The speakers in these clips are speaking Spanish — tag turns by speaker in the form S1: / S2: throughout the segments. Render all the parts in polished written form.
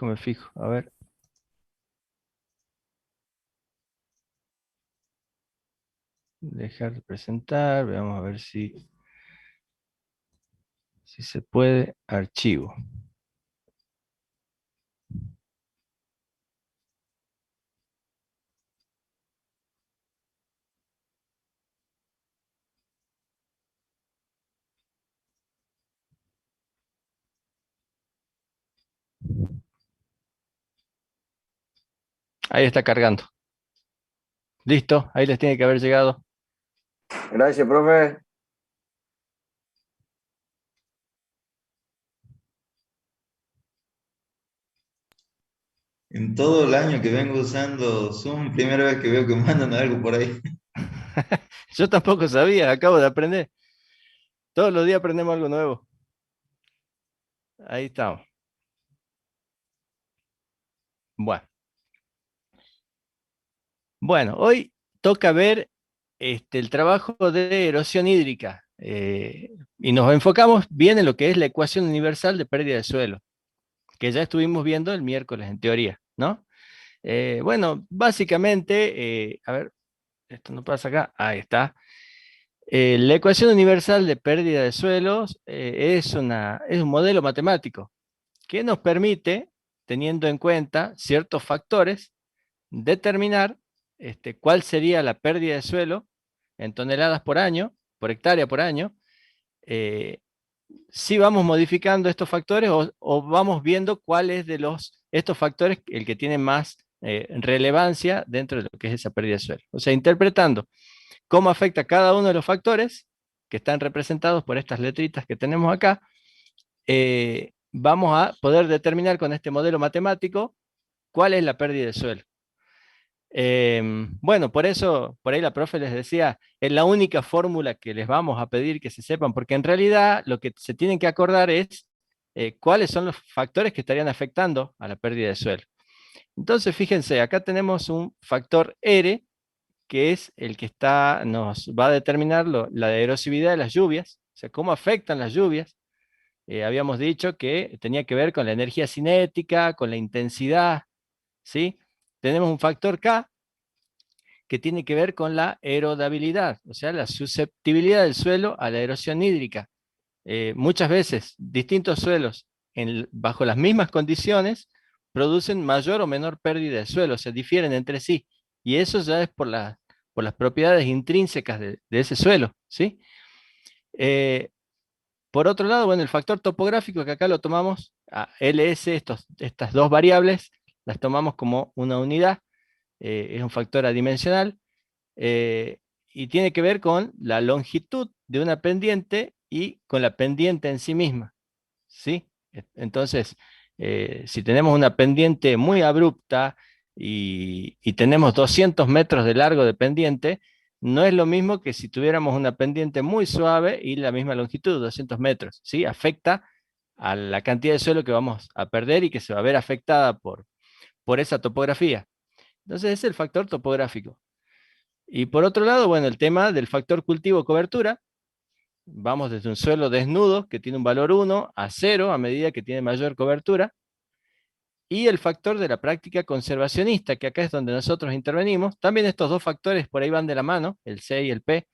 S1: Me fijo, a ver. Dejar de presentar, veamos a ver si se puede. Archivo. Ahí está cargando. Listo, ahí les tiene que haber llegado.
S2: Gracias, profe.
S3: En todo el año que vengo usando Zoom, primera vez que veo que mandan algo por ahí.
S1: Yo tampoco sabía, acabo de aprender. Todos los días aprendemos algo nuevo. Ahí estamos. Bueno, bueno, hoy toca ver el trabajo de erosión hídrica y nos enfocamos bien en lo que es la ecuación universal de pérdida de suelo, que ya estuvimos viendo el miércoles en teoría, ¿no? Bueno, básicamente, a ver, esto no pasa acá, ahí está. La ecuación universal de pérdida de suelos es un modelo matemático que nos permite, teniendo en cuenta ciertos factores, determinar cuál sería la pérdida de suelo en toneladas por año, por hectárea por año, eh, si vamos modificando estos factores o vamos viendo cuál es de estos factores el que tiene más relevancia dentro de lo que es esa pérdida de suelo. O sea, interpretando cómo afecta cada uno de los factores que están representados por estas letritas que tenemos acá, vamos a poder determinar con este modelo matemático cuál es la pérdida de suelo. Bueno, por eso, por ahí la profe les decía, es la única fórmula que les vamos a pedir que se sepan, porque en realidad lo que se tienen que acordar es cuáles son los factores que estarían afectando a la pérdida de suelo. Entonces, fíjense, acá tenemos un factor R, que es el que nos va a determinar la erosividad de las lluvias, o sea, cómo afectan las lluvias. Habíamos dicho que tenía que ver con la energía cinética, con la intensidad, ¿sí? Tenemos un factor K, que tiene que ver con la erodabilidad, o sea, la susceptibilidad del suelo a la erosión hídrica. Muchas veces distintos suelos bajo las mismas condiciones producen mayor o menor pérdida de suelo, se difieren entre sí, y eso ya es por las propiedades intrínsecas de ese suelo, ¿sí? Eh, por otro lado, bueno, el factor topográfico, que acá lo tomamos a LS, estas dos variables, las tomamos como una unidad, es un factor adimensional, eh, y tiene que ver con la longitud de una pendiente y con la pendiente en sí misma, ¿sí? Entonces, si tenemos una pendiente muy abrupta y tenemos 200 metros de largo de pendiente, no es lo mismo que si tuviéramos una pendiente muy suave y la misma longitud, 200 metros, ¿sí? Afecta a la cantidad de suelo que vamos a perder y que se va a ver afectada por esa topografía. Entonces, es el factor topográfico. Y por otro lado, bueno, el tema del factor cultivo-cobertura. Vamos desde un suelo desnudo que tiene un valor 1 a 0 a medida que tiene mayor cobertura. Y el factor de la práctica conservacionista, que acá es donde nosotros intervenimos. También estos dos factores por ahí van de la mano, el C y el P.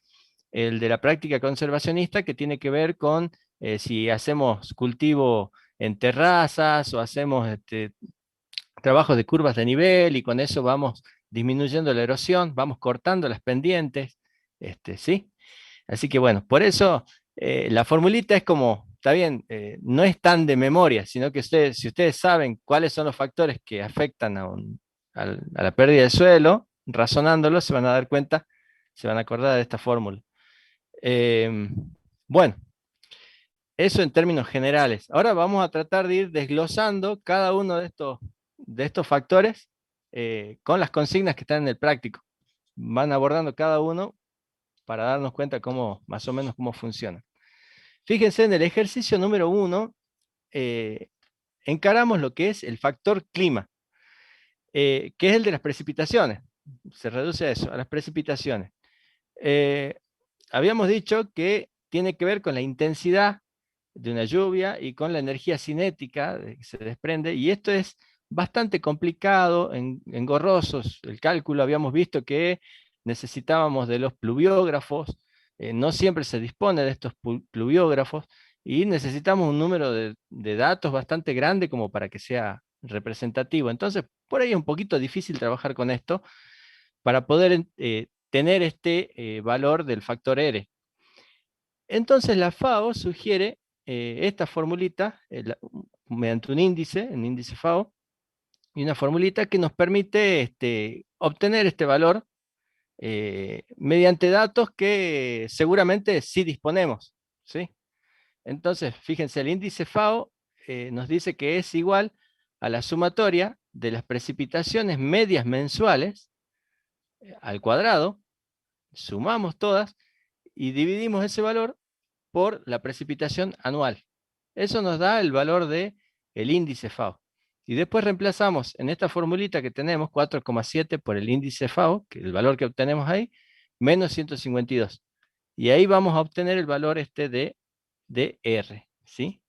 S1: El de la práctica conservacionista, que tiene que ver con si hacemos cultivo en terrazas o hacemos trabajos de curvas de nivel y con eso vamos disminuyendo la erosión, vamos cortando las pendientes, ¿sí? Así que bueno, por eso la formulita es como, está bien, no es tan de memoria, sino que si ustedes saben cuáles son los factores que afectan a la pérdida de suelo, razonándolo, se van a dar cuenta, se van a acordar de esta fórmula. Eh, bueno, eso en términos generales. Ahora vamos a tratar de ir desglosando cada uno de estos factores con las consignas que están en el práctico. Van abordando cada uno para darnos cuenta cómo, más o menos cómo funciona. Fíjense, en el ejercicio número 1, encaramos lo que es el factor clima, que es el de las precipitaciones. Se reduce a eso, a las precipitaciones. Eh, Habíamos dicho que tiene que ver con la intensidad de una lluvia y con la energía cinética que se desprende, y esto es bastante complicado, engorroso el cálculo. Habíamos visto que necesitábamos de los pluviógrafos, no siempre se dispone de estos pluviógrafos y necesitamos un número de datos bastante grande como para que sea representativo. Entonces, por ahí es un poquito difícil trabajar con esto para poder tener este valor del factor R. Entonces la FAO sugiere esta formulita mediante un índice FAO, y una formulita que nos permite obtener este valor mediante datos que seguramente sí disponemos, ¿sí? Entonces, fíjense, el índice FAO nos dice que es igual a la sumatoria de las precipitaciones medias mensuales al cuadrado, sumamos todas y dividimos ese valor por la precipitación anual. Eso nos da el valor del índice FAO. Y después reemplazamos en esta formulita que tenemos 4,7 por el índice FAO, que es el valor que obtenemos ahí, menos 152. Y ahí vamos a obtener el valor de R. ¿Sí?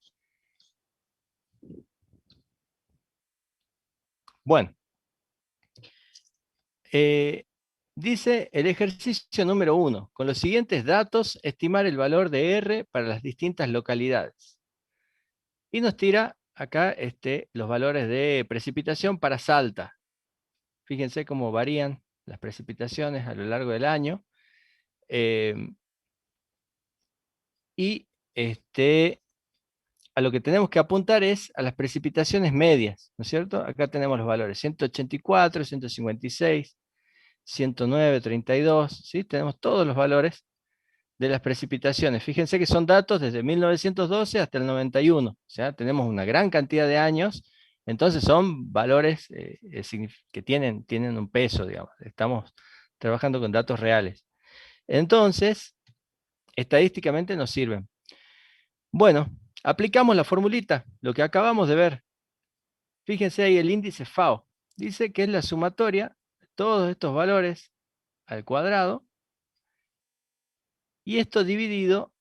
S1: Bueno, dice el ejercicio número 1. Con los siguientes datos, estimar el valor de R para las distintas localidades. Y nos tira acá los valores de precipitación para Salta. Fíjense cómo varían las precipitaciones a lo largo del año. Y a lo que tenemos que apuntar es a las precipitaciones medias, ¿no es cierto? Acá tenemos los valores 184, 156, 109, 32, ¿sí? Tenemos todos los valores de las precipitaciones. Fíjense que son datos desde 1912 hasta el 91, o sea, tenemos una gran cantidad de años, entonces son valores que tienen un peso, digamos. Estamos trabajando con datos reales. Entonces, estadísticamente nos sirven. Bueno, aplicamos la formulita, lo que acabamos de ver. Fíjense ahí el índice FAO. Dice que es la sumatoria de todos estos valores al cuadrado, y esto dividido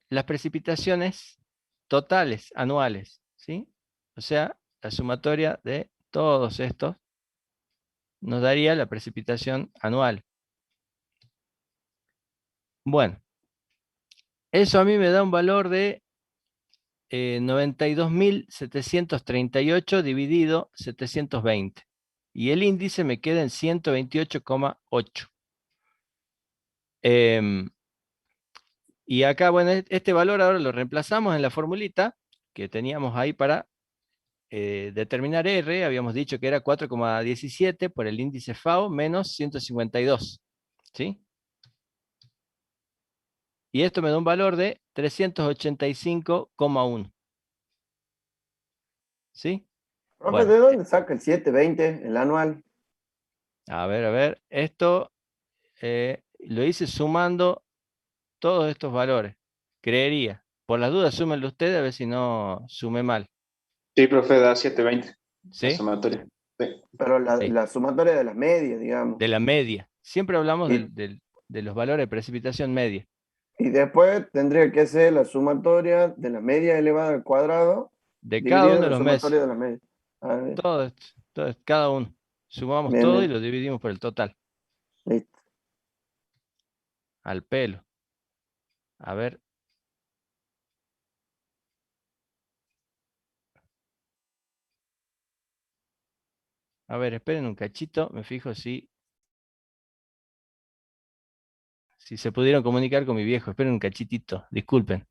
S1: las precipitaciones totales anuales, ¿sí? O sea, la sumatoria de todos estos nos daría la precipitación anual. Bueno, eso a mí me da un valor de 92.738 dividido 720. Y el índice me queda en 128,8. Y acá, bueno, este valor ahora lo reemplazamos en la formulita que teníamos ahí para determinar R. Habíamos dicho que era 4,17 por el índice FAO menos 152. ¿Sí? Y esto me da un valor de 385,1. ¿Sí?
S2: Profe,
S1: Bueno,
S2: ¿de dónde saca el 720, el anual?
S1: a ver, a ver. Esto lo hice sumando todos estos valores. Creería. Por las dudas, súmenlo ustedes a ver si no sumé mal.
S4: Sí, profe, da 720 la
S1: ¿Sí?
S4: sumatoria. Sí.
S2: Pero la,
S1: Sí.
S2: la sumatoria de las medias, digamos.
S1: De la media. Siempre hablamos
S2: Y,
S1: de los valores de precipitación media.
S2: y después tendría que ser la sumatoria de la media elevada al cuadrado
S1: De cada
S2: dividido
S1: uno
S2: en
S1: de
S2: la
S1: los meses.
S2: sumatoria de las medias. A ver,
S1: Cada uno. Sumamos
S2: bien,
S1: todo y
S2: bien.
S1: lo dividimos por el total.
S2: Listo.
S1: Al pelo. A ver. A ver, esperen un cachito. Me fijo si se pudieron comunicar con mi viejo. Esperen un cachitito. Disculpen.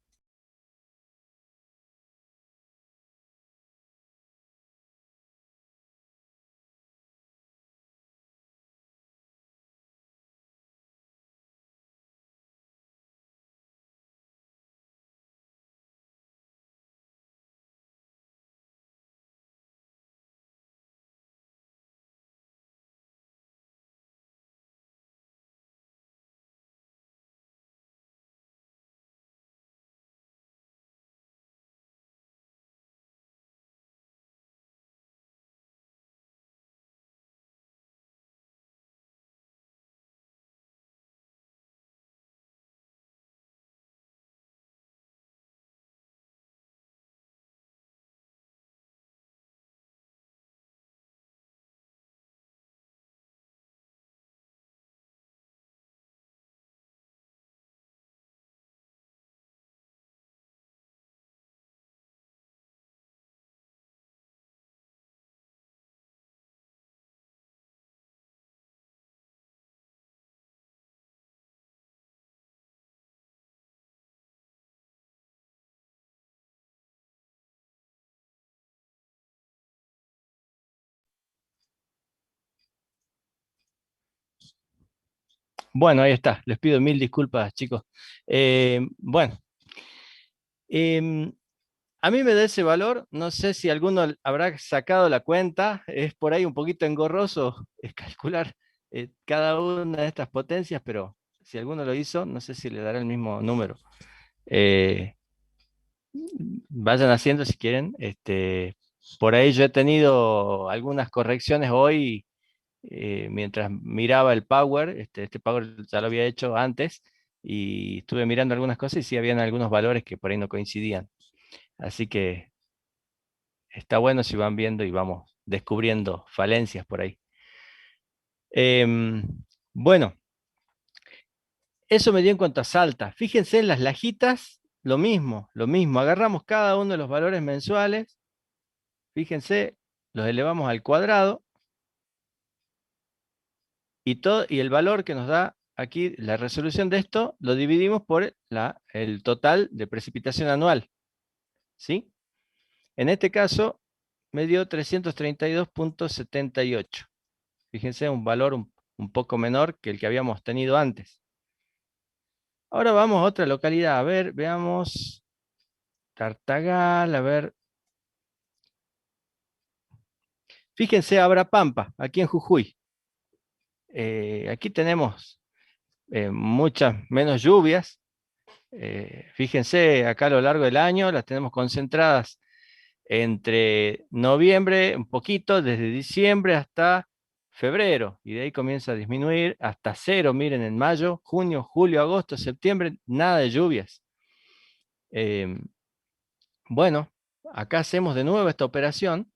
S1: Bueno, ahí está. Les pido mil disculpas, chicos. Bueno, em, a mí me da ese valor. No sé si alguno habrá sacado la cuenta. Es por ahí un poquito engorroso calcular cada una de estas potencias, pero si alguno lo hizo, no sé si le dará el mismo número. Eh, Vayan haciendo si quieren. Por ahí yo he tenido algunas correcciones hoy mientras miraba el Power. Este Power ya lo había hecho antes y estuve mirando algunas cosas y sí habían algunos valores que por ahí no coincidían. Así que está bueno si van viendo y vamos descubriendo falencias por ahí. Em, bueno, eso me dio en cuanto a Salta. Fíjense en las lajitas, lo mismo, lo mismo. Agarramos cada uno de los valores mensuales. Fíjense, los elevamos al cuadrado y el valor que nos da aquí, la resolución de esto, lo dividimos por el total de precipitación anual. ¿Sí? En este caso, me dio 332,78. Fíjense, un valor un poco menor que el que habíamos tenido antes. Ahora vamos a otra localidad. A ver, veamos. Tartagal, a ver. Fíjense, Abrapampa, aquí en Jujuy. Aquí tenemos muchas menos lluvias. Fíjense, acá a lo largo del año las tenemos concentradas entre noviembre, un poquito, desde diciembre hasta febrero, y de ahí comienza a disminuir hasta cero. Miren, en mayo, junio, julio, agosto, septiembre, nada de lluvias. Bueno, acá hacemos de nuevo esta operación.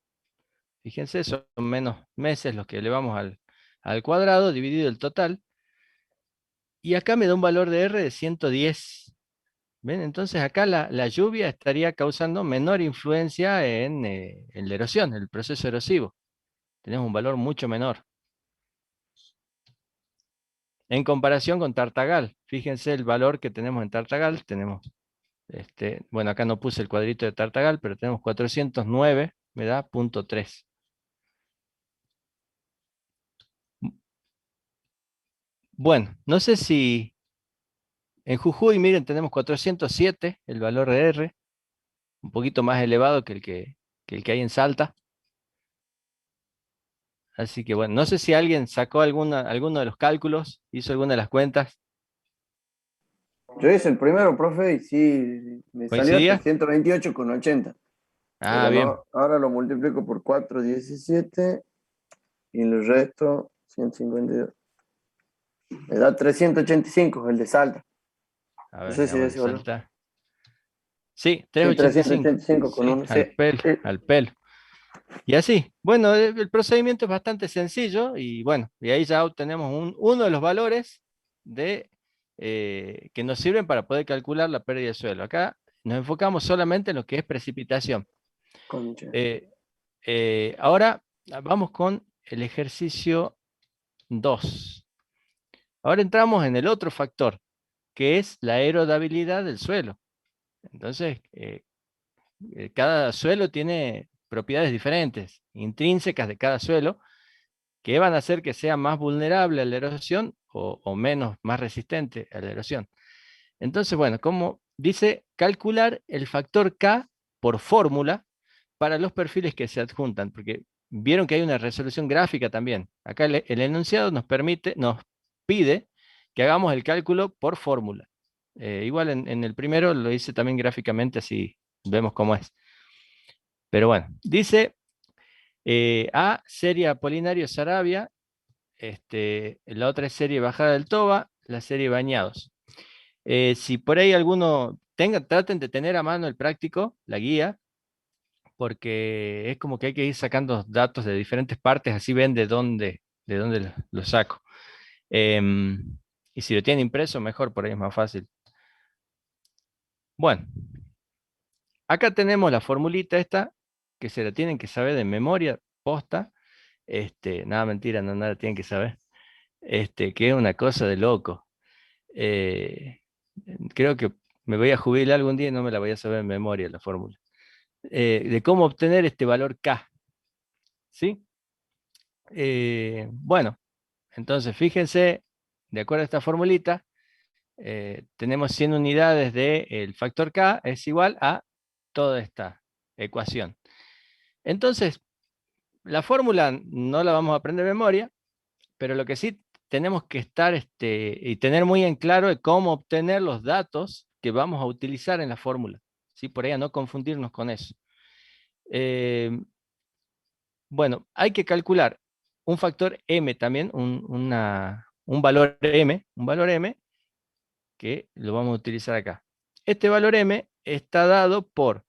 S1: Fíjense, son menos meses los que elevamos al cuadrado, dividido el total. Y acá me da un valor de R de 110. ¿Ven? Entonces acá la lluvia estaría causando menor influencia en la erosión, el proceso erosivo. Tenemos un valor mucho menor. En comparación con Tartagal, fíjense el valor que tenemos en Tartagal. Tenemos, bueno, acá no puse el cuadrito de Tartagal, pero tenemos 409, me da 0,3. Bueno, no sé si en Jujuy, miren, tenemos 407, el valor de R, un poquito más elevado que el que hay en Salta. Así que bueno, no sé si alguien sacó alguno de los cálculos, hizo alguna de las cuentas.
S2: Yo hice el primero, profe, y sí, me salió hasta
S1: ¿Coincidía?
S2: 128,80.
S1: Ah,
S2: Pero
S1: bien.
S2: no, ahora lo multiplico por 4,17 y el resto 152. Me da 385 el de Salta.
S1: A
S2: No
S1: ver,
S2: sé si
S1: veamos
S2: es
S1: el de
S2: ese valor.
S1: Salta. Sí,
S2: Sí,
S1: 385.
S2: 385 con
S1: Sí,
S2: uno. Sí,
S1: al pelo,
S2: sí.
S1: al pelo. Y así, bueno, el procedimiento es bastante sencillo y bueno, y ahí ya obtenemos uno de los valores que nos sirven para poder calcular la pérdida de suelo. Acá nos enfocamos solamente en lo que es precipitación.
S2: Concha.
S1: Eh, Ahora vamos con el ejercicio 2. Ahora entramos en el otro factor, que es la aerodabilidad del suelo. Entonces, cada suelo tiene propiedades diferentes, intrínsecas de cada suelo, que van a hacer que sea más vulnerable a la erosión o menos, más resistente a la erosión. Entonces, bueno, como dice, calcular el factor K por fórmula para los perfiles que se adjuntan, porque vieron que hay una resolución gráfica también. Acá el enunciado nos pide que hagamos el cálculo por fórmula. Igual en el primero lo hice también gráficamente, así vemos cómo es. Pero bueno, dice A, serie Apolinario Sarabia, la otra es serie Bajada del Toba, la serie Bañados. Si por ahí alguno traten de tener a mano el práctico, la guía, porque es como que hay que ir sacando datos de diferentes partes, así ven de dónde lo saco. Em, y si lo tienen impreso, mejor, por ahí es más fácil. Bueno, acá tenemos la formulita esta, que se la tienen que saber de memoria, posta. Nada, mentira, no, nada tienen que saber. Que es una cosa de loco. Eh, Creo que me voy a jubilar algún día y no me la voy a saber en memoria la fórmula. De cómo obtener este valor K. ¿Sí? Bueno, entonces fíjense, de acuerdo a esta formulita, tenemos 100 unidades del factor K es igual a toda esta ecuación. Entonces, la fórmula no la vamos a aprender de memoria, pero lo que sí tenemos que estar y tener muy en claro es cómo obtener los datos que vamos a utilizar en la fórmula. ¿Sí? Por ahí a no confundirnos con eso. Bueno, hay que calcular un factor m también, un valor m, que lo vamos a utilizar acá. Este valor m está dado por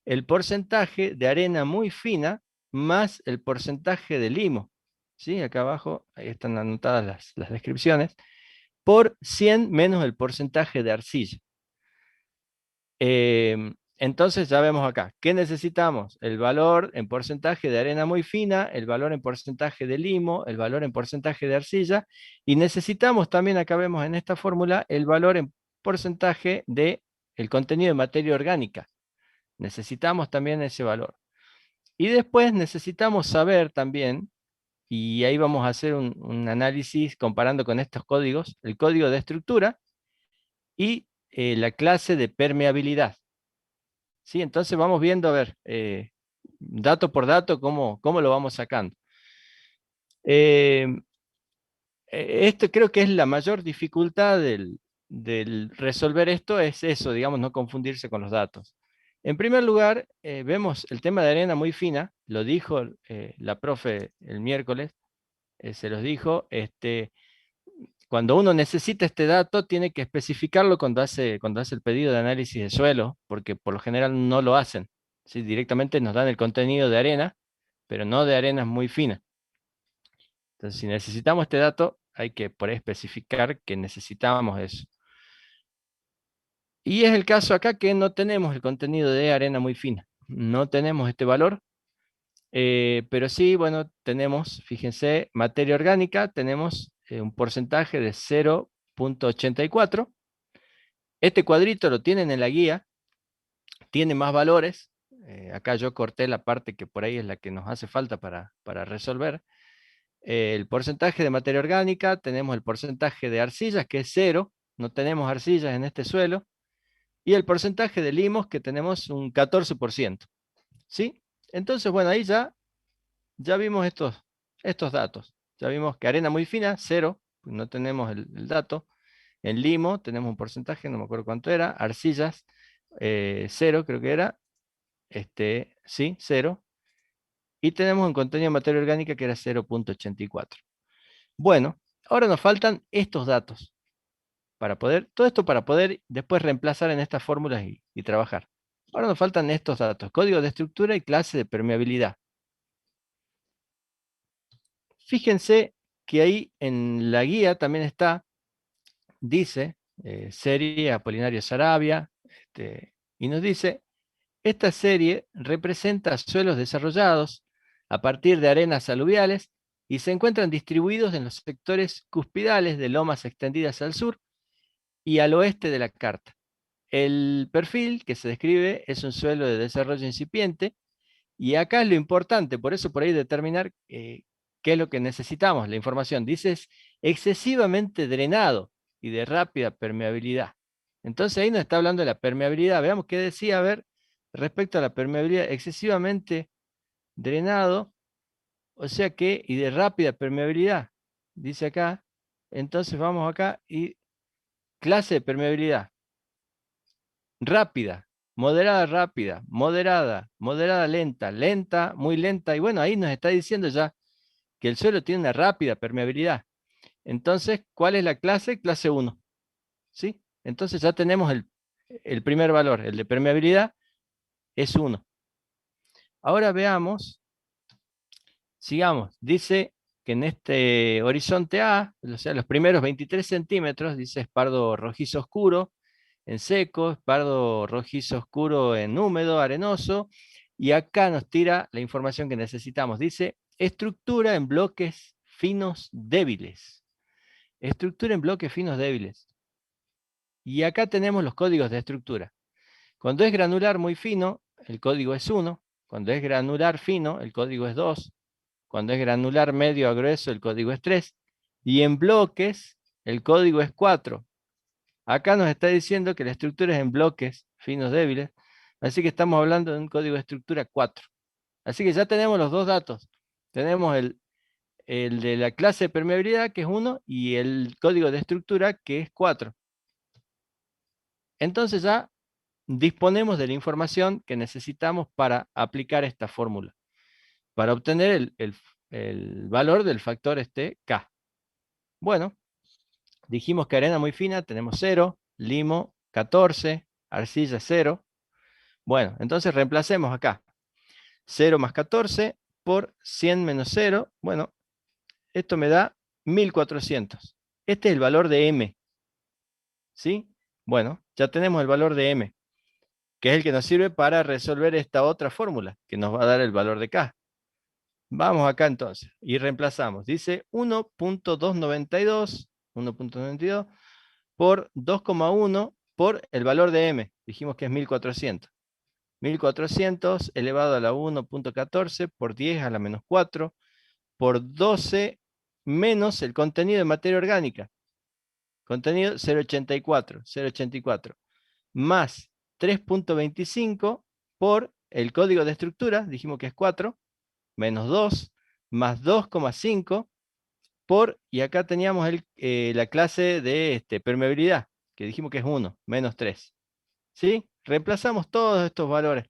S1: el porcentaje de arena muy fina más el porcentaje de limo. ¿Sí? Acá abajo, ahí están anotadas las descripciones, por 100 menos el porcentaje de arcilla. Entonces ya vemos acá, ¿qué necesitamos? El valor en porcentaje de arena muy fina, el valor en porcentaje de limo, el valor en porcentaje de arcilla, y necesitamos también, acá vemos en esta fórmula, el valor en porcentaje de el contenido de materia orgánica. Necesitamos también ese valor. Y después necesitamos saber también, y ahí vamos a hacer un análisis comparando con estos códigos, el código de estructura y la clase de permeabilidad. ¿Sí? Entonces vamos viendo, a ver, dato por dato, cómo lo vamos sacando. Esto creo que es la mayor dificultad del resolver esto, es eso, digamos, no confundirse con los datos. En primer lugar, vemos el tema de arena muy fina, lo dijo la profe el miércoles, se los dijo, cuando uno necesita este dato, tiene que especificarlo cuando hace el pedido de análisis de suelo, porque por lo general no lo hacen. ¿Sí? Directamente nos dan el contenido de arena, pero no de arenas muy finas. Entonces, si necesitamos este dato, hay que por ahí especificar que necesitamos eso. Y es el caso acá que no tenemos el contenido de arena muy fina. No tenemos este valor, pero sí, bueno, tenemos, fíjense, materia orgánica, tenemos un porcentaje de 0,84. Este cuadrito lo tienen en la guía, tiene más valores. Acá yo corté la parte que por ahí es la que nos hace falta para resolver. El porcentaje de materia orgánica, tenemos el porcentaje de arcillas, que es 0, no tenemos arcillas en este suelo, y el porcentaje de limos, que tenemos un 14%. ¿Sí? Entonces, bueno, ahí ya vimos estos datos. Ya vimos que arena muy fina, 0, no tenemos el dato. En limo tenemos un porcentaje, no me acuerdo cuánto era. Arcillas, 0 creo que era. Sí, 0. Y tenemos un contenido de materia orgánica que era 0,84. Bueno, ahora nos faltan estos datos. Todo esto para poder después reemplazar en estas fórmulas y trabajar. Ahora nos faltan estos datos, código de estructura y clase de permeabilidad. Fíjense que ahí en la guía también está, dice, serie Apolinario Saravia, y nos dice, esta serie representa suelos desarrollados a partir de arenas aluviales y se encuentran distribuidos en los sectores cuspidales de lomas extendidas al sur y al oeste de la carta. El perfil que se describe es un suelo de desarrollo incipiente, y acá es lo importante, por eso por ahí determinar qué es lo que necesitamos, la información. Dice es excesivamente drenado y de rápida permeabilidad. Entonces ahí nos está hablando de la permeabilidad. Veamos qué decía, a ver, respecto a la permeabilidad, excesivamente drenado, o sea que, y de rápida permeabilidad, dice acá. Entonces vamos acá y clase de permeabilidad. Rápida, rápida, moderada lenta, lenta, muy lenta. Y bueno, ahí nos está diciendo ya que el suelo tiene una rápida permeabilidad. Entonces, ¿cuál es la clase? Clase 1. ¿Sí? Entonces ya tenemos el primer valor, el de permeabilidad, es 1. Ahora veamos, sigamos. Dice que en este horizonte A, o sea, los primeros 23 centímetros, dice es pardo rojizo oscuro en seco, pardo rojizo oscuro en húmedo, arenoso, y acá nos tira la información que necesitamos. Dice, estructura en bloques finos débiles. Estructura en bloques finos débiles. Y acá tenemos los códigos de estructura. Cuando es granular muy fino, el código es 1. Cuando es granular fino, el código es 2. Cuando es granular medio a grueso, el código es 3. Y en bloques, el código es 4. Acá nos está diciendo que la estructura es en bloques finos débiles, así que estamos hablando de un código de estructura 4. Así que ya tenemos los dos datos. Tenemos el de la clase de permeabilidad, que es 1, y el código de estructura, que es 4. Entonces ya disponemos de la información que necesitamos para aplicar esta fórmula, para obtener el valor del factor K. Bueno, dijimos que arena muy fina tenemos 0, limo 14, arcilla 0. Bueno, entonces reemplacemos acá. 0 más 14 por 100 menos 0. Bueno, esto me da 1400. Este es el valor de M. ¿Sí? Bueno, ya tenemos el valor de M, que es el que nos sirve para resolver esta otra fórmula, que nos va a dar el valor de K. Vamos acá entonces, y reemplazamos. Dice 1.292 por 2,1 por el valor de M. Dijimos que es 1400. 1400 elevado a la 1.14 por 10 a la menos 4 por 12 menos el contenido de materia orgánica. Contenido 0,84. Más 3.25 por el código de estructura, dijimos que es 4, menos 2, más 2,5 por, y acá teníamos la clase de permeabilidad, que dijimos que es 1, menos 3. ¿Sí? Reemplazamos todos estos valores.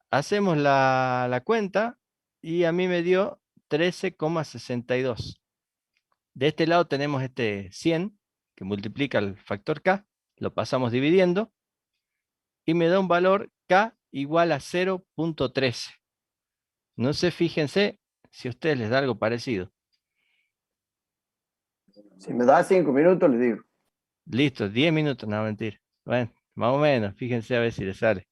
S1: Hacemos la cuenta y a mí me dio 13,62. De este lado tenemos este 100, que multiplica el factor K, lo pasamos dividiendo, y me da un valor K igual a 0.13. No sé, fíjense si a ustedes les da algo parecido.
S2: Si me da 5 minutos, le digo.
S1: Listo, 10 minutos, no, mentira. Bueno, más o menos, fíjense a ver si les sale.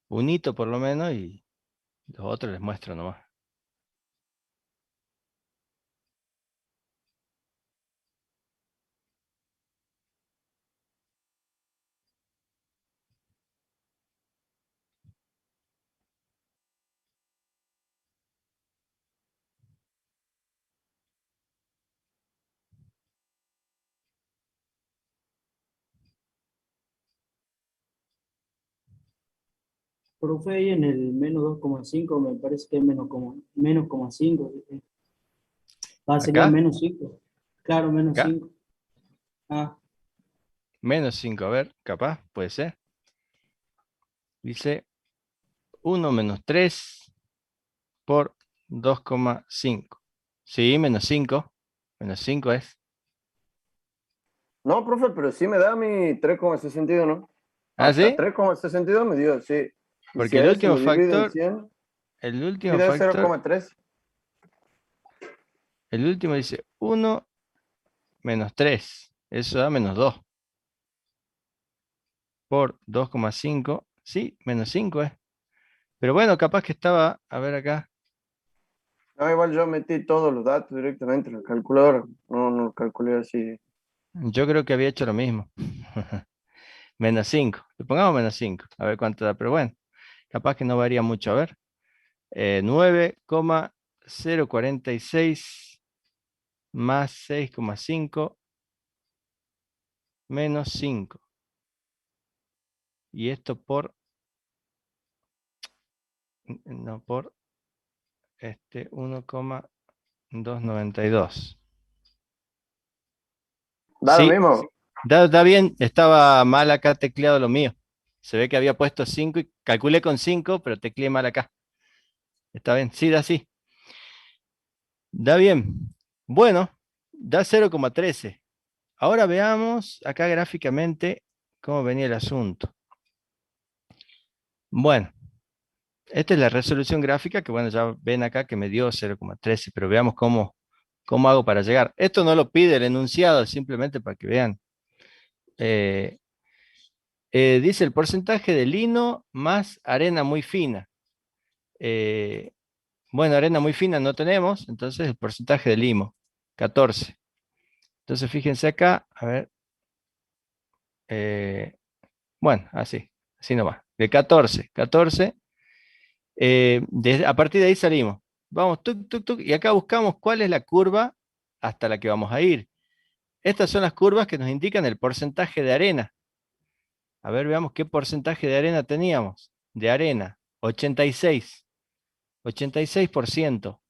S1: Un hito por lo menos y los otros les muestro nomás.
S5: Profe, ahí en el menos 2,5 me parece que es menos 5. Sería
S1: ¿Acá?
S5: menos 5. Claro, menos
S1: Acá.
S5: 5. Ah,
S1: Menos 5, a ver, capaz, puede ser. Dice 1 menos 3 por 2,5. Sí, menos 5. Menos 5 es.
S2: No, profe, pero sí me da mi 3,62, ¿no?
S1: ¿Ah,
S2: Hasta
S1: sí?
S2: 3,62 me dio, sí. Y si
S1: Porque el
S2: a eso
S1: último
S2: lo divide en
S1: factor,
S2: 100,
S1: el
S2: sí
S1: último
S2: da
S1: factor,
S2: 0,3.
S1: el último dice 1 menos 3. Eso da menos 2. Por 2,5. Sí, menos 5 es. Pero bueno, capaz que estaba, a ver acá.
S2: No, igual yo metí todos los datos directamente en la calculadora. No lo calculé así.
S1: Yo creo que había hecho lo mismo. Menos 5. Le pongamos menos 5. A ver cuánto da. Pero bueno, capaz que no varía mucho. A ver. 9,046 más 6,5 menos 5. Y esto por, no, por 1,292.
S2: Da lo
S1: Sí,
S2: mismo.
S1: da bien. Estaba mal acá tecleado lo mío. Se ve que había puesto 5 y calculé con 5, pero tecleé mal acá. Está bien. Sí, da sí. Da bien. Bueno, da 0,13. Ahora veamos acá gráficamente cómo venía el asunto. Bueno, esta es la resolución gráfica que, bueno, ya ven acá que me dio 0,13, pero veamos cómo ¿Cómo hago para llegar? Esto no lo pide el enunciado, simplemente para que vean. Dice el porcentaje de lino más arena muy fina. Eh, bueno, arena muy fina no tenemos, entonces el porcentaje de limo, 14. Entonces fíjense acá, a ver. Bueno, así nomás. De 14, 14. A partir de ahí salimos. Vamos, tuk, tuk, tuk, y acá buscamos cuál es la curva hasta la que vamos a ir. Estas son las curvas que nos indican el porcentaje de arena. A ver, veamos qué porcentaje de arena teníamos. De arena, 86. 86%.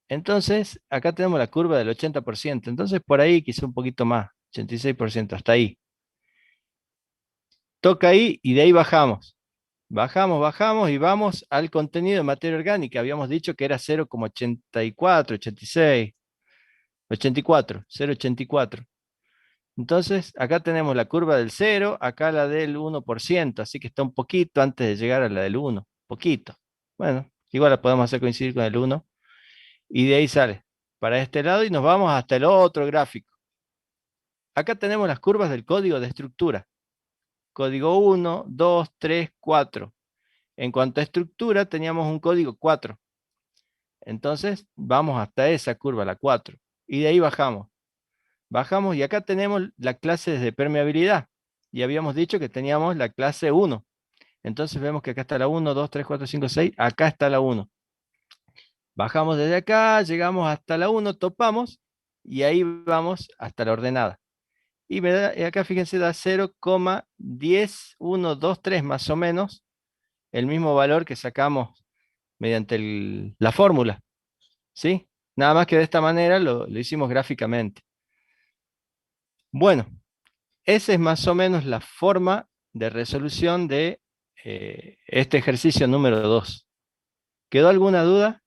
S1: Entonces, acá tenemos la curva del 80%. Entonces, por ahí quizá un poquito más. 86%, hasta ahí. Toca ahí y de ahí bajamos. Bajamos, bajamos y vamos al contenido de materia orgánica. Habíamos dicho que era 0,84, 86, 84, 0,84. Entonces, acá tenemos la curva del 0, acá la del 1%, así que está un poquito antes de llegar a la del 1, poquito. Bueno, igual la podemos hacer coincidir con el 1, y de ahí sale para este lado y nos vamos hasta el otro gráfico. Acá tenemos las curvas del código de estructura. Código 1, 2, 3, 4. En cuanto a estructura, teníamos un código 4. Entonces, vamos hasta esa curva, la 4. Y de ahí bajamos. Bajamos y acá tenemos la clase de permeabilidad. Y habíamos dicho que teníamos la clase 1. Entonces vemos que acá está la 1, 2, 3, 4, 5, 6. Acá está la 1. Bajamos desde acá, llegamos hasta la 1, topamos. Y ahí vamos hasta la ordenada. Y acá fíjense, da 0,10123 más o menos. El mismo valor que sacamos mediante la fórmula. ¿Sí? Nada más que de esta manera lo hicimos gráficamente. Bueno, esa es más o menos la forma de resolución de este ejercicio número 2. ¿Quedó alguna duda?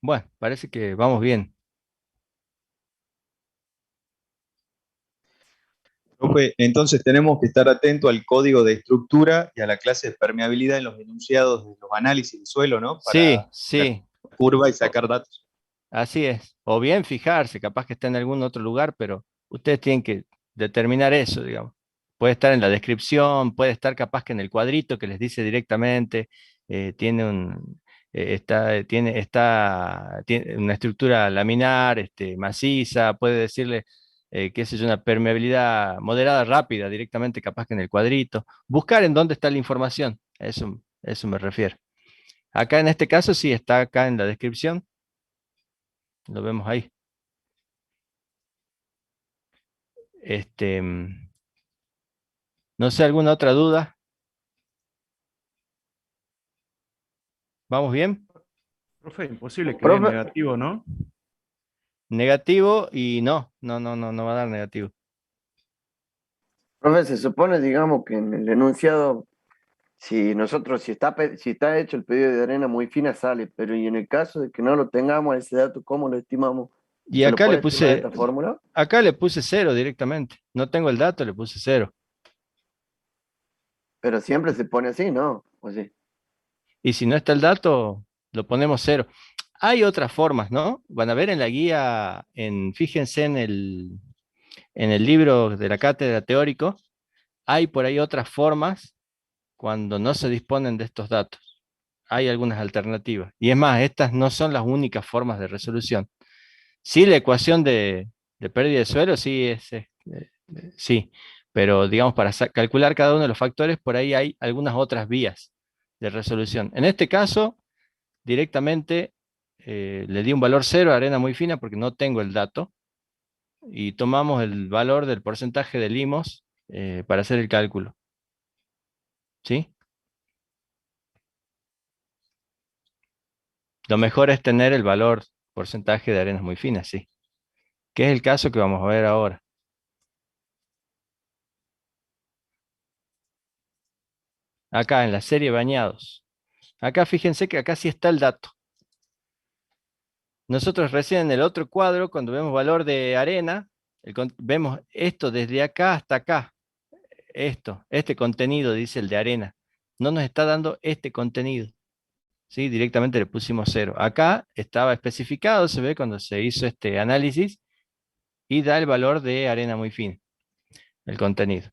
S1: Bueno, parece que vamos bien.
S6: Profe, entonces tenemos que estar atentos al código de estructura y a la clase de permeabilidad en los enunciados de los análisis del suelo, ¿no?
S1: Sí,
S6: Para
S1: sí,
S6: la curva y sacar datos.
S1: así es. O bien fijarse, capaz que está en algún otro lugar, pero ustedes tienen que determinar eso, digamos. Puede estar en la descripción, puede estar capaz que en el cuadrito que les dice directamente, tiene una estructura laminar, maciza, puede decirle, qué sé yo, una permeabilidad moderada rápida, directamente capaz que en el cuadrito. Buscar en dónde está la información, eso me refiero. Acá en este caso sí está acá en la descripción, lo vemos ahí. No sé, ¿alguna otra duda? ¿Vamos bien?
S7: Profe, imposible que dé
S2: Profe,
S7: negativo, ¿no?
S1: Negativo y no va a dar negativo.
S2: profe, se supone, digamos, que en el enunciado, si está hecho el pedido de arena muy fina, sale, pero y en el caso de que no lo tengamos ese dato, ¿cómo lo estimamos?
S1: Y
S2: ¿Se lo
S1: acá le
S2: puede estimar de
S1: puse,
S2: esta fórmula?
S1: acá le puse 0 directamente. No tengo el dato, le puse 0.
S2: Pero siempre se pone así, ¿no? ¿O sí?
S1: Y si no está el dato, lo ponemos 0. Hay otras formas, ¿no? Van a ver en la guía, fíjense en el libro de la cátedra teórico, hay por ahí otras formas cuando no se disponen de estos datos. Hay algunas alternativas. Y es más, estas no son las únicas formas de resolución. Sí, la ecuación de pérdida de suelo, sí, sí, pero digamos, para calcular cada uno de los factores, por ahí hay algunas otras vías de resolución. En este caso, directamente le di un valor 0 a arena muy fina porque no tengo el dato, y tomamos el valor del porcentaje de limos para hacer el cálculo. ¿Sí? Lo mejor es tener el valor porcentaje de arenas muy finas, sí, que es el caso que vamos a ver ahora. Acá en la serie bañados. Acá fíjense que acá sí está el dato. Nosotros recién en el otro cuadro, cuando vemos valor de arena, vemos esto desde acá hasta acá. este contenido, dice el de arena. No nos está dando este contenido. ¿Sí? Directamente le pusimos 0. Acá estaba especificado, se ve cuando se hizo este análisis, y da el valor de arena muy fina, el contenido.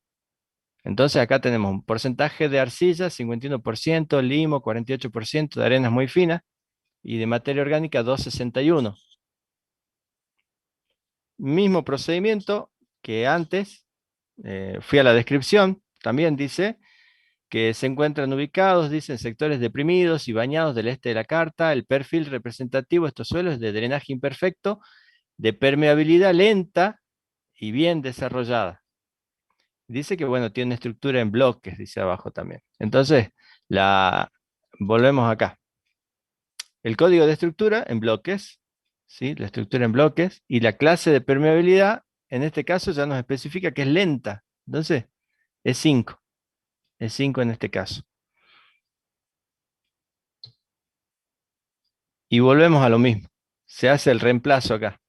S1: Entonces acá tenemos un porcentaje de arcilla, 51%, limo, 48%, de arenas muy finas, y de materia orgánica, 261. Mismo procedimiento que antes, fui a la descripción, también dice que se encuentran ubicados, dicen, sectores deprimidos y bañados del este de la carta. El perfil representativo de estos suelos es de drenaje imperfecto, de permeabilidad lenta y bien desarrollada. Dice que, bueno, tiene estructura en bloques, dice abajo también. Entonces, volvemos acá. El código de estructura en bloques, ¿sí? La estructura en bloques, y la clase de permeabilidad, en este caso ya nos especifica que es lenta. Entonces, es 5. Es 5 en este caso. Y volvemos a lo mismo. Se hace el reemplazo acá.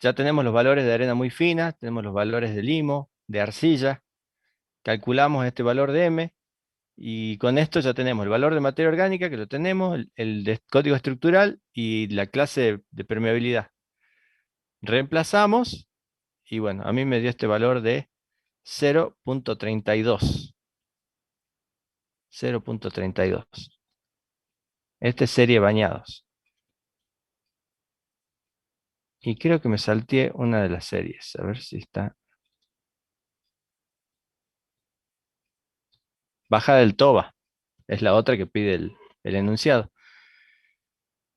S1: Ya tenemos los valores de arena muy fina, tenemos los valores de limo, de arcilla. Calculamos este valor de M. Y con esto ya tenemos el valor de materia orgánica, que lo tenemos, el de código estructural y la clase de permeabilidad. Reemplazamos y bueno, a mí me dio este valor de 0.32. 0.32. Este es serie bañados. Y creo que me salteé una de las series. A ver si está. Bajada del Toba. Es la otra que pide el enunciado.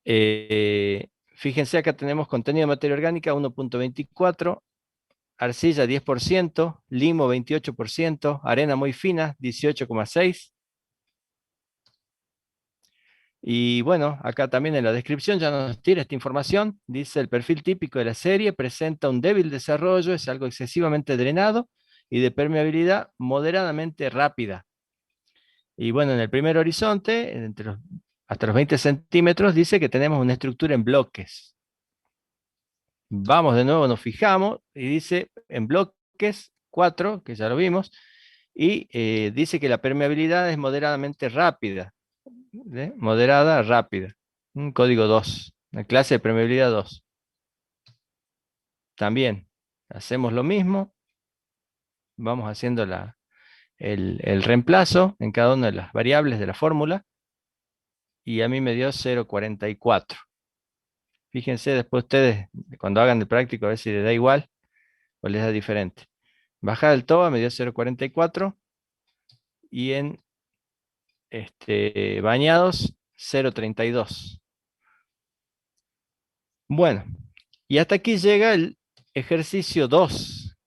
S1: Fíjense, acá tenemos contenido de materia orgánica 1.24, arcilla 10%, limo 28%, arena muy fina 18,6%. Y bueno, acá también en la descripción ya nos tira esta información. Dice: el perfil típico de la serie presenta un débil desarrollo, es algo excesivamente drenado y de permeabilidad moderadamente rápida. Y bueno, en el primer horizonte, hasta los 20 centímetros, dice que tenemos una estructura en bloques. Vamos de nuevo, nos fijamos y dice en bloques 4, que ya lo vimos, y dice que la permeabilidad es moderadamente rápida. Moderada, rápida. Un código 2, la clase de permeabilidad 2. También hacemos lo mismo. Vamos haciendo el reemplazo en cada una de las variables de la fórmula. Y a mí me dio 0,44. Fíjense después ustedes, cuando hagan el práctico, a ver si les da igual o les da diferente. Bajada del TOBA me dio 0,44. Y en bañados, 0,32. Bueno, y hasta aquí llega el ejercicio 2,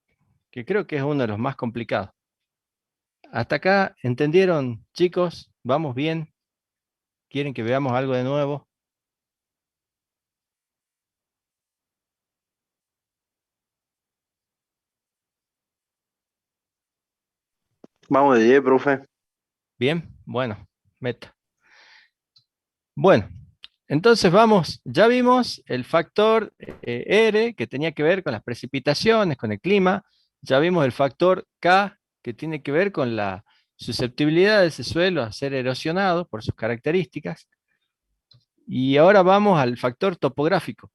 S1: que creo que es uno de los más complicados. ¿Hasta acá entendieron, chicos? ¿Vamos bien? ¿Quieren que veamos algo de nuevo?
S4: Vamos de 10, profe.
S1: Bien, bueno, meta. Bueno, entonces vamos, ya vimos el factor R, que tenía que ver con las precipitaciones, con el clima. Ya vimos el factor K, que tiene que ver con la susceptibilidad de ese suelo a ser erosionado por sus características. Y ahora vamos al factor topográfico.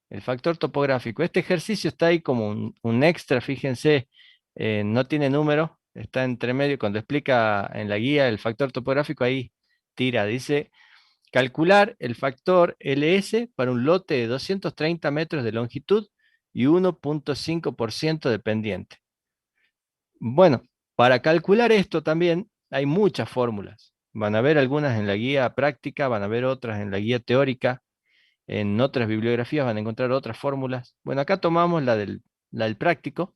S1: El factor topográfico. Este ejercicio está ahí como un extra, fíjense, no tiene número, está entre medio. Cuando explica en la guía el factor topográfico, ahí tira, dice: calcular el factor LS para un lote de 230 metros de longitud y 1.5% de pendiente. Bueno, para calcular esto también hay muchas fórmulas. Van a ver algunas en la guía práctica, van a ver otras en la guía teórica. En otras bibliografías van a encontrar otras fórmulas. Bueno, acá tomamos la del práctico,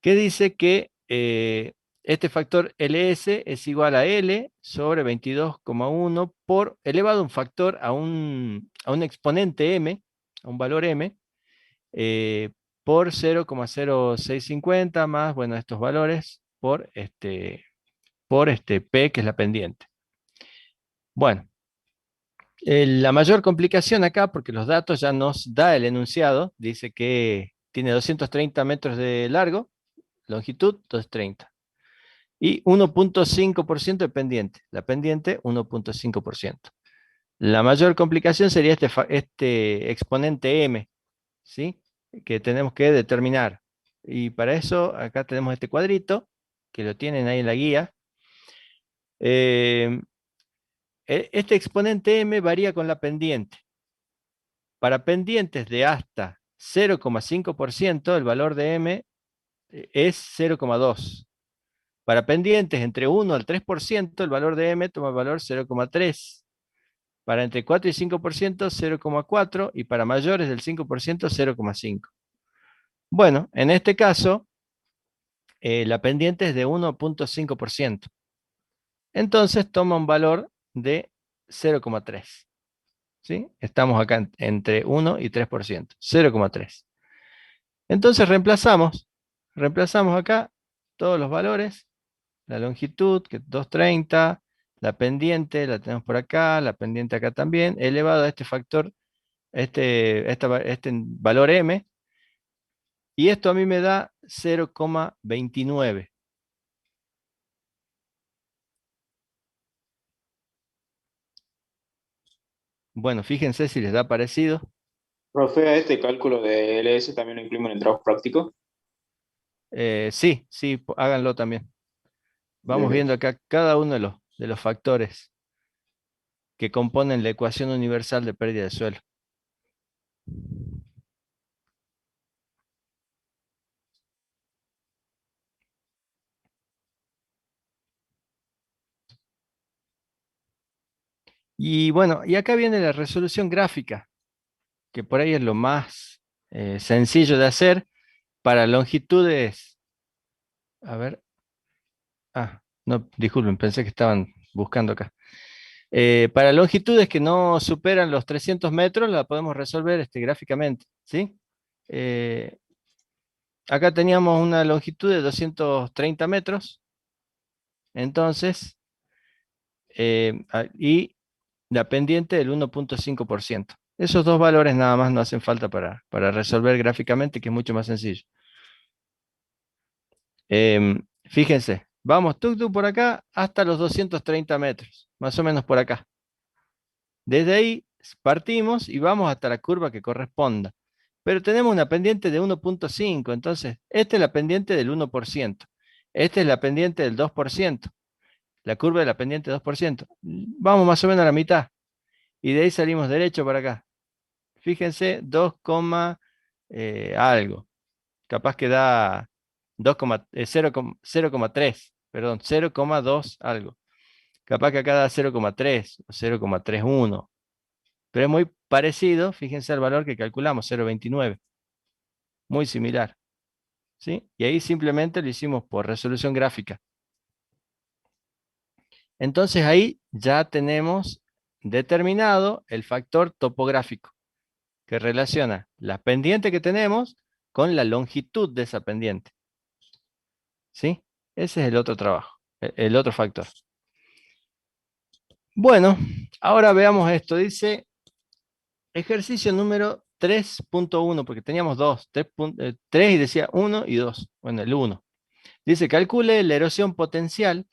S1: que dice que este factor LS es igual a L sobre 22,1 por elevado a un factor a un exponente M, a un valor M, por 0,0650 más, bueno, estos valores por P, que es la pendiente. Bueno, la mayor complicación acá, porque los datos ya nos da el enunciado, dice que tiene 230 metros de largo, longitud 230. Y 1.5% de pendiente. La pendiente 1.5%. La mayor complicación sería este exponente m, ¿sí? Que tenemos que determinar. Y para eso acá tenemos este cuadrito, que lo tienen ahí en la guía. Este exponente m varía con la pendiente. Para pendientes de hasta 0,5%, el valor de m es 0,2. Para pendientes entre 1 al 3%, el valor de m toma el valor 0,3. Para entre 4 y 5%, 0,4. Y para mayores del 5%, 0,5. Bueno, en este caso, la pendiente es de 1.5%. Entonces toma un valor de 0,3. ¿Sí? Estamos acá entre 1 y 3%. 0,3. Entonces reemplazamos acá todos los valores. La longitud, que es 230, la pendiente, la tenemos por acá, la pendiente acá también, elevado a este factor, este valor m, y esto a mí me da 0,29. Bueno, fíjense si les da parecido.
S8: Profe, a este cálculo de LS también lo incluimos en el trabajo práctico.
S1: Sí, háganlo también. Vamos
S2: Bien.
S1: viendo acá cada uno de los factores que componen la ecuación universal de pérdida de suelo. Y bueno, y acá viene la resolución gráfica, que por ahí es lo más sencillo de hacer para longitudes. A ver. No, disculpen, pensé que estaban buscando acá. Para longitudes que no superan los 300 metros, la podemos resolver gráficamente, ¿sí? Acá teníamos una longitud de 230 metros. Entonces, y la pendiente del 1.5%. Esos dos valores nada más no hacen falta para resolver gráficamente, que es mucho más sencillo. Fíjense, vamos tuk por acá hasta los 230 metros, más o menos por acá. Desde ahí partimos y vamos hasta la curva que corresponda. Pero tenemos una pendiente de 1.5, entonces esta es la pendiente del 1%. Esta es la pendiente del 2%. La curva de la pendiente 2%. Vamos más o menos a la mitad. Y de ahí salimos derecho para acá. Fíjense, 2, algo. Capaz que da 0,3, perdón, 0,2 algo. Capaz que acá da 0,3 o 0,31. Pero es muy parecido, fíjense el valor que calculamos, 0,29. Muy similar. ¿Sí? Y ahí simplemente lo hicimos por resolución gráfica. Entonces ahí ya tenemos determinado el factor topográfico, que relaciona la pendiente que tenemos con la longitud de esa pendiente. ¿Sí? Ese es el otro trabajo, el otro factor. Bueno, ahora veamos esto. Dice ejercicio número 3.1, porque teníamos 2, 3 y decía 1 y 2. Bueno, el 1. Dice, calcule la erosión potencial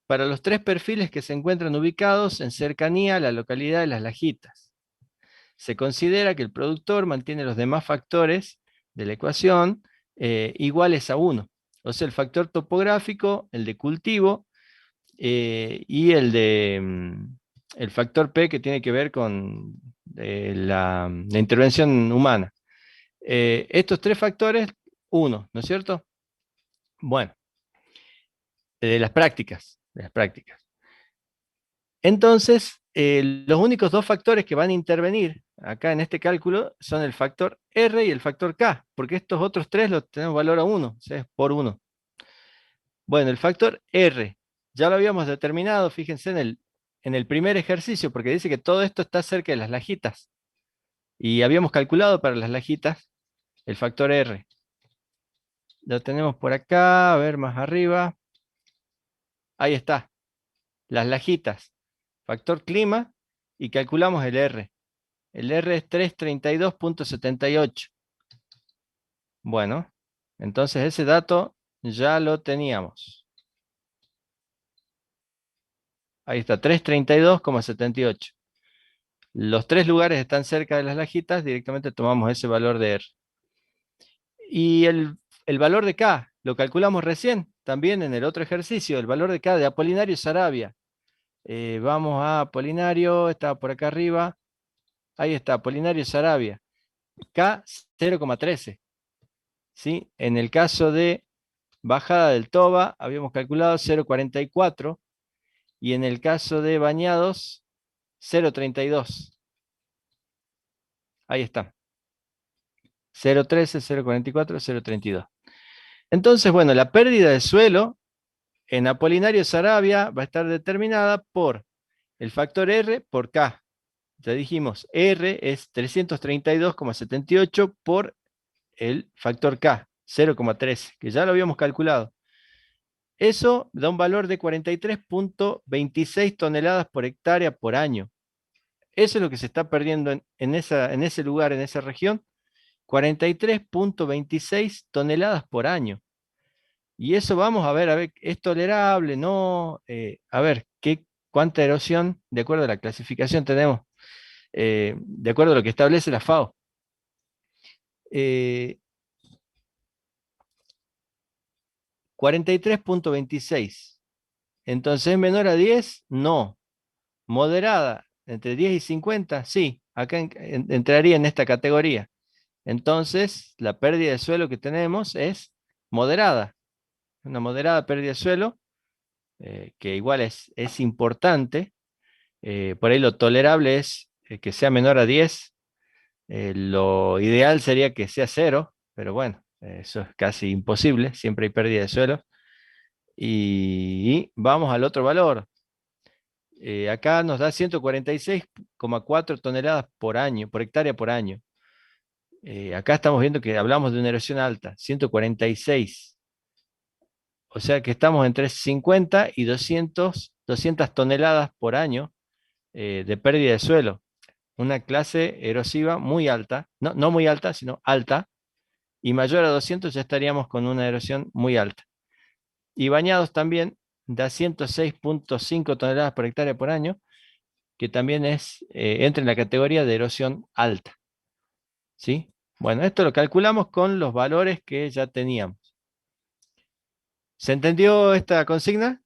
S1: para los 3 perfiles que se encuentran ubicados en cercanía a la localidad de Las Lajitas. Se considera que el productor mantiene los demás factores de la ecuación iguales a 1. O sea, el factor topográfico, el de cultivo y el factor P, que tiene que ver con la intervención humana. Estos 3 factores, 1, ¿no es cierto? Bueno, de las prácticas. Entonces, los únicos 2 factores que van a intervenir acá en este cálculo son el factor R y el factor K, porque estos otros 3 los tenemos valor a 1, o sea, es por 1. Bueno, el factor R, ya lo habíamos determinado, fíjense en el primer ejercicio, porque dice que todo esto está cerca de Las Lajitas. Y habíamos calculado para Las Lajitas el factor R. Lo tenemos por acá, a ver, más arriba. Ahí está, Las Lajitas. Factor clima, y calculamos el R. El R es 332.78. Bueno, entonces ese dato ya lo teníamos. Ahí está, 332,78. Los tres lugares están cerca de las lajitas, directamente tomamos ese valor de R. Y el valor de K, lo calculamos recién, también en el otro ejercicio, el valor de K de Apolinario Sarabia. Vamos a Apolinario, está por acá arriba. Ahí está, Apolinario Sarabia. K 0,13. ¿Sí? En el caso de bajada del Toba, habíamos calculado 0,44. Y en el caso de Bañados, 0,32. Ahí está. 0,13, 0,44, 0,32. Entonces, bueno, la pérdida de suelo en Apolinario Sarabia va a estar determinada por el factor R por K. Ya dijimos, R es 332,78 por el factor K, 0,13, que ya lo habíamos calculado. Eso da un valor de 43,26 toneladas por hectárea por año. Eso es lo que se está perdiendo en ese lugar, en esa región, 43,26 toneladas por año. Y eso vamos a ver, ¿es tolerable? ¿No? A ver, ¿cuánta erosión, de acuerdo a la clasificación, tenemos? De acuerdo a lo que establece la FAO. 43,26. Entonces, ¿es menor a 10? No. Moderada, entre 10 y 50, sí. Acá entraría en esta categoría. Entonces, la pérdida de suelo que tenemos es moderada. Una moderada pérdida de suelo, que igual es importante. Por ahí lo tolerable es que sea menor a 10. Lo ideal sería que sea 0, pero bueno, eso es casi imposible. Siempre hay pérdida de suelo. Y vamos al otro valor. Acá nos da 146,4 toneladas por año, por hectárea por año. Acá estamos viendo que hablamos de una erosión alta, 146. O sea que estamos entre 50 y 200 toneladas por año de pérdida de suelo. Una clase erosiva muy alta, no muy alta, sino alta, y mayor a 200 ya estaríamos con una erosión muy alta. Y Bañados también da 106,5 toneladas por hectárea por año, que también entra en la categoría de erosión alta. ¿Sí? Bueno, esto lo calculamos con los valores que ya teníamos. ¿Se entendió esta consigna?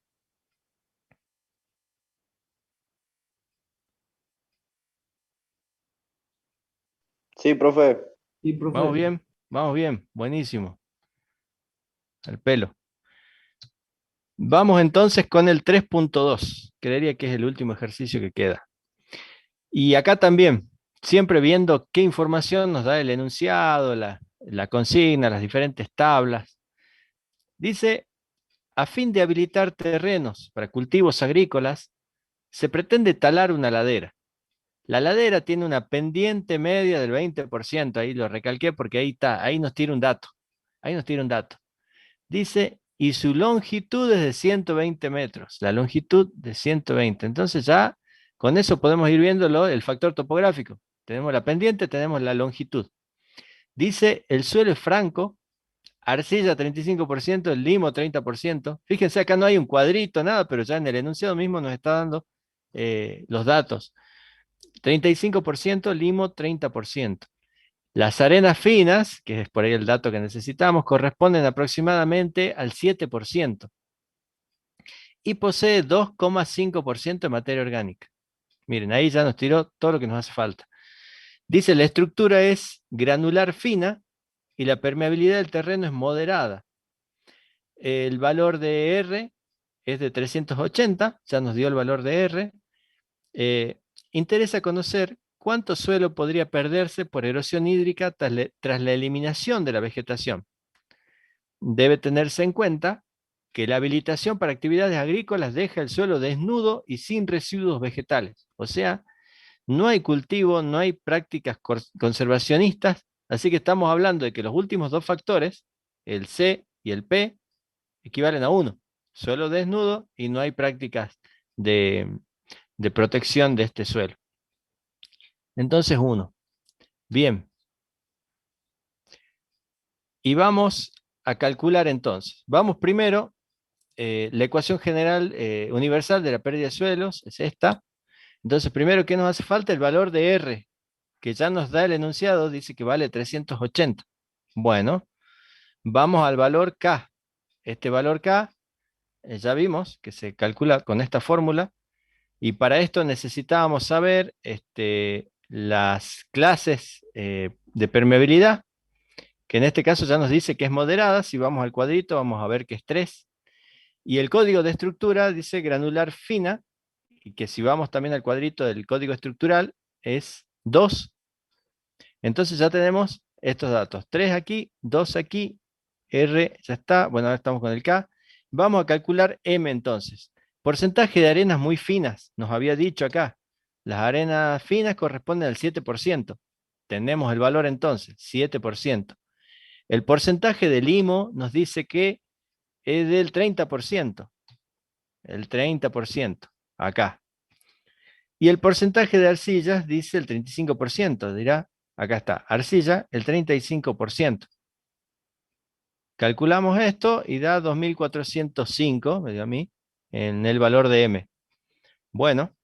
S4: Sí, profe.
S5: Sí, profe.
S1: Vamos bien, buenísimo. Al pelo. Vamos entonces con el 3,2. Creería que es el último ejercicio que queda. Y acá también, siempre viendo qué información nos da el enunciado, la consigna, las diferentes tablas. Dice, a fin de habilitar terrenos para cultivos agrícolas, se pretende talar una ladera. La ladera tiene una pendiente media del 20%, ahí lo recalqué porque ahí está, ahí nos tira un dato. Ahí nos tira un dato. Dice, y su longitud es de 120 metros, la longitud de 120. Entonces ya con eso podemos ir viéndolo, el factor topográfico. Tenemos la pendiente, tenemos la longitud. Dice, el suelo es franco, arcilla 35%, el limo 30%. Fíjense, acá no hay un cuadrito, nada, pero ya en el enunciado mismo nos está dando los datos. 35%, limo 30%. Las arenas finas, que es por ahí el dato que necesitamos, corresponden aproximadamente al 7% y posee 2,5% de materia orgánica. Miren, ahí ya nos tiró todo lo que nos hace falta. Dice, la estructura es granular fina y la permeabilidad del terreno es moderada. El valor de R es de 380, ya nos dio el valor de R. Interesa conocer cuánto suelo podría perderse por erosión hídrica tras la eliminación de la vegetación. Debe tenerse en cuenta que la habilitación para actividades agrícolas deja el suelo desnudo y sin residuos vegetales. O sea, no hay cultivo, no hay prácticas conservacionistas, así que estamos hablando de que los últimos dos factores, el C y el P, equivalen a 1. Suelo desnudo y no hay prácticas de protección de este suelo. Entonces 1. Bien. Y vamos a calcular entonces. Vamos primero, la ecuación general universal de la pérdida de suelos es esta. Entonces, primero, ¿qué nos hace falta? El valor de R, que ya nos da el enunciado, dice que vale 380. Bueno, vamos al valor K. Este valor K, ya vimos que se calcula con esta fórmula, y para esto necesitábamos saber las clases de permeabilidad, que en este caso ya nos dice que es moderada. Si vamos al cuadrito, vamos a ver que es 3. Y el código de estructura dice granular fina, y que si vamos también al cuadrito del código estructural, es 2. Entonces ya tenemos estos datos. 3 aquí, 2 aquí, R ya está. Bueno, ahora estamos con el K. Vamos a calcular M entonces. Porcentaje de arenas muy finas, nos había dicho acá. Las arenas finas corresponden al 7%. Tenemos el valor entonces, 7%. El porcentaje de limo nos dice que es del 30%. El 30%, acá. Y el porcentaje de arcillas dice el 35%. Dirá, acá está, arcilla, el 35%. Calculamos esto y da 2405, me dio a mí, en el valor de M. Bueno,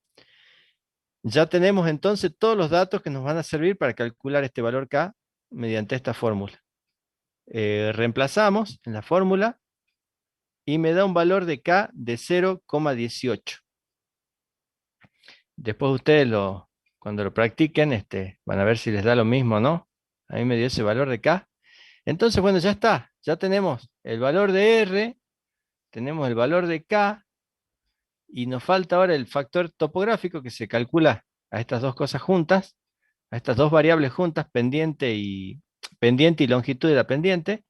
S1: ya tenemos entonces todos los datos que nos van a servir para calcular este valor K mediante esta fórmula. Reemplazamos en la fórmula y me da un valor de K de 0,18. Después ustedes cuando lo practiquen van a ver si les da lo mismo o no. A mí me dio ese valor de K. Entonces, bueno, ya está. Ya tenemos el valor de R, tenemos el valor de K, y nos falta ahora el factor topográfico, que se calcula a estas dos cosas juntas, a estas dos variables juntas, pendiente y longitud de la pendiente,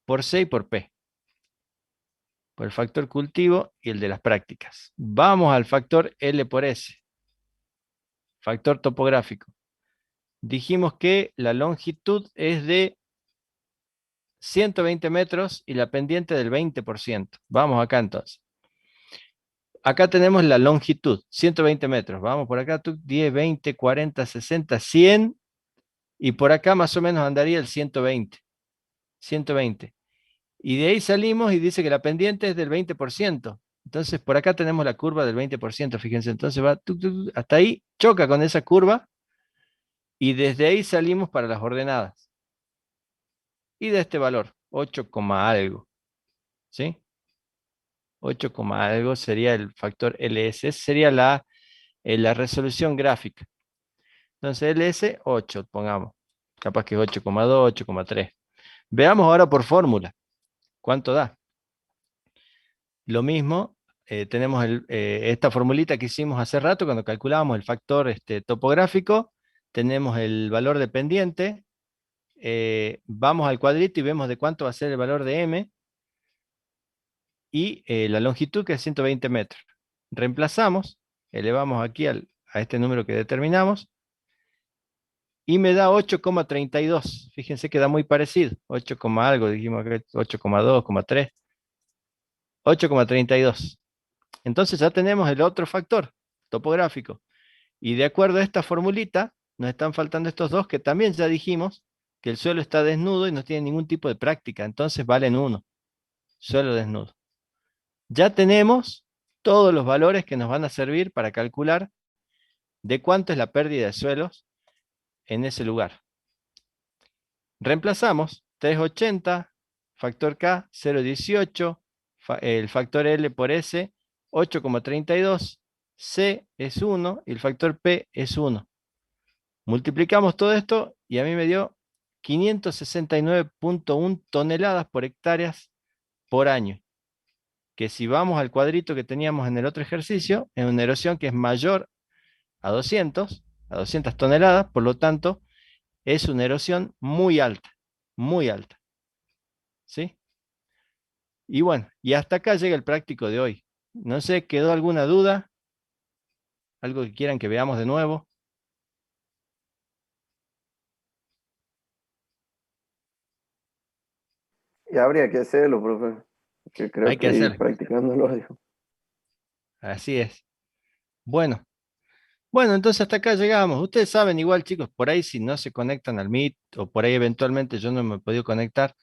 S1: por C y por P. Por el factor cultivo y el de las prácticas. Vamos al factor L por S. Factor topográfico. Dijimos que la longitud es de 120 metros y la pendiente del 20%. Vamos acá entonces. Acá tenemos la longitud, 120 metros. Vamos por acá, 10, 20, 40, 60, 100. Y por acá más o menos andaría el 120. 120. Y de ahí salimos y dice que la pendiente es del 20%. Entonces por acá tenemos la curva del 20%, fíjense. Entonces va hasta ahí, choca con esa curva. Y desde ahí salimos para las ordenadas. Y de este valor, 8, algo. ¿Sí? 8, algo sería el factor LS. Sería la resolución gráfica. Entonces LS, 8, pongamos. Capaz que es 8,2, 8,3. Veamos ahora por fórmula. ¿Cuánto da? Lo mismo, tenemos esta formulita que hicimos hace rato cuando calculábamos el factor topográfico. Tenemos el valor de pendiente. Vamos al cuadrito y vemos de cuánto va a ser el valor de M. Y la longitud, que es 120 metros. Reemplazamos, elevamos aquí a este número que determinamos. Y me da 8,32. Fíjense que da muy parecido. 8, algo, dijimos que 8,2, 3. 8,32. Entonces ya tenemos el otro factor topográfico. Y de acuerdo a esta formulita, nos están faltando estos dos que también ya dijimos que el suelo está desnudo y no tiene ningún tipo de práctica. Entonces valen 1. Suelo desnudo. Ya tenemos todos los valores que nos van a servir para calcular de cuánto es la pérdida de suelos en ese lugar. Reemplazamos 380, factor K, 0,18, el factor L por S, 8,32, C es 1 y el factor P es 1. Multiplicamos todo esto y a mí me dio 569,1 toneladas por hectáreas por año. Que si vamos al cuadrito que teníamos en el otro ejercicio, es una erosión que es mayor a 200 toneladas, por lo tanto, es una erosión muy alta, muy alta. ¿Sí? Y bueno, y hasta acá llega el práctico de hoy. No sé, ¿quedó alguna duda? ¿Algo que quieran que veamos de nuevo?
S2: Y habría que hacerlo, profe. Que creo
S1: Hay que
S2: que ir
S1: hacerlo.
S2: practicándolo, dijo.
S1: Así es. Bueno, entonces hasta acá llegamos. Ustedes saben igual, chicos, por ahí si no se conectan al Meet o por ahí eventualmente yo no me he podido conectar,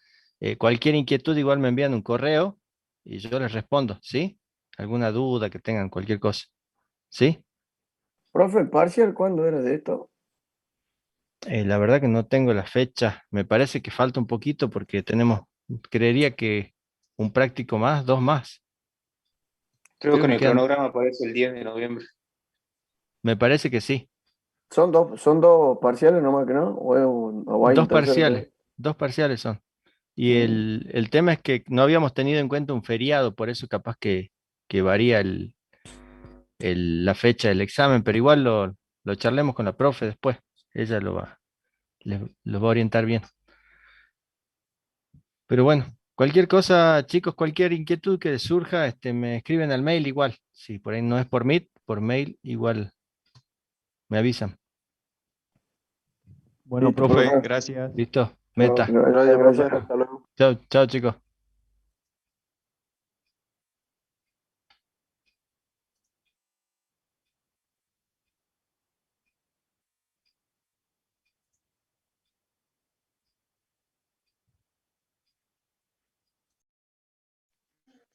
S1: Cualquier inquietud igual me envían un correo y yo les respondo, ¿sí? Alguna duda que tengan, cualquier cosa, ¿sí?
S2: Profe, ¿el parcial cuándo era de esto?
S1: La verdad que no tengo la fecha, me parece que falta un poquito porque tenemos, creería que un práctico más, dos más.
S8: Creo
S1: Creo
S8: que en
S1: que
S8: el
S1: quedan,
S8: cronograma aparece el 10 de noviembre.
S1: me parece que sí.
S2: Son dos parciales nomás que no? ¿O hay un tercero también?
S1: Dos parciales son. Y
S2: Mm.
S1: el tema es que no habíamos tenido en cuenta un feriado, por eso capaz que varía la fecha del examen, pero igual lo charlemos con la profe después. Ella lo va a orientar bien. Pero bueno, cualquier cosa, chicos, cualquier inquietud que les surja, me escriben al mail igual. Si por ahí no es por Meet, por mail igual me avisan.
S6: Bueno,
S2: Listo,
S6: profe,
S2: profe.
S6: gracias.
S1: ¿Listo?
S2: Chao.
S1: Meta.
S2: Gracias,
S4: Gracias,
S2: profe.
S4: profe. Hasta luego.
S1: Chao, chao, chicos.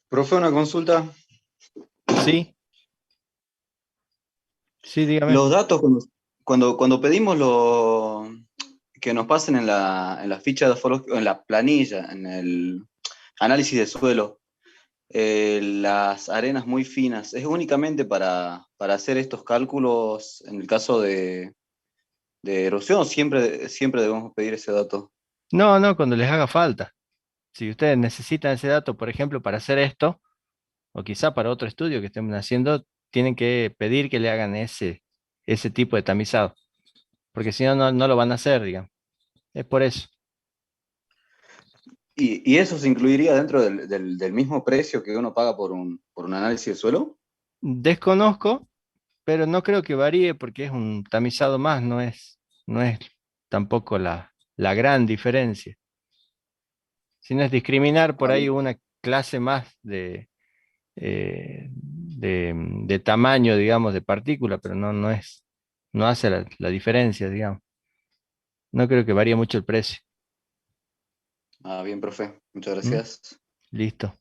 S3: Profe, una consulta.
S1: Sí, sí, dígame.
S3: Los datos, cuando pedimos que nos pasen en la ficha de en la planilla, en el análisis de suelo, las arenas muy finas, ¿es únicamente para hacer estos cálculos en el caso de erosión o siempre debemos pedir ese dato?
S1: No, no, cuando les haga falta. Si ustedes necesitan ese dato, por ejemplo, para hacer esto, o quizá para otro estudio que estén haciendo, tienen que pedir que le hagan ese tipo de tamizado, porque si no, no lo van a hacer, digamos. Es por eso.
S3: ¿Y eso se incluiría dentro del mismo precio que uno paga por un análisis de suelo?
S1: Desconozco, pero no creo que varíe porque es un tamizado más, no es tampoco la gran diferencia, sino es discriminar por
S3: Ah,
S1: ahí
S3: bien.
S1: una clase más de tamaño, digamos, de partícula, pero no hace la diferencia, digamos. No creo que varíe mucho el precio.
S3: Ah, bien, profe. Muchas
S1: ¿Mm?
S3: gracias.
S1: Listo.